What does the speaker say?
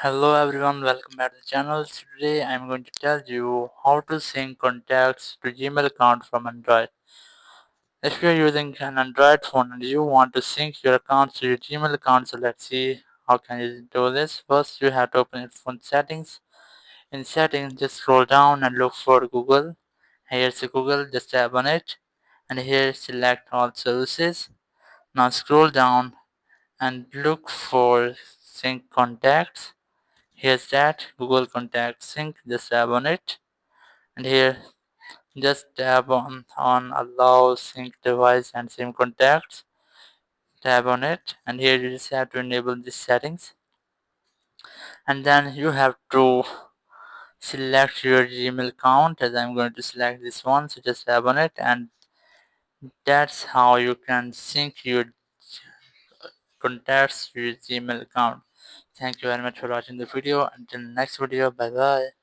Hello everyone, welcome back to the channel. Today I'm going to tell you how to sync contacts to Gmail account from Android. If you're using an Android phone and you want to sync your accounts to your Gmail account, so let's see how can you do this. First you have to open your phone settings. In settings, just scroll down and look for Google. Here's Google, just tap on it. And here select all services. Now scroll down and look for sync contacts. Here's that Google Contact Sync. Just tap on it, and here just tap on Allow Sync Device and Same Contacts. Tap on it, and here you just have to enable these settings, and then you have to select your Gmail account. As I'm going to select this one, so just tap on it, and that's how you can sync your contacts to your Gmail account. Thank you very much for watching the video. Until next video, bye bye.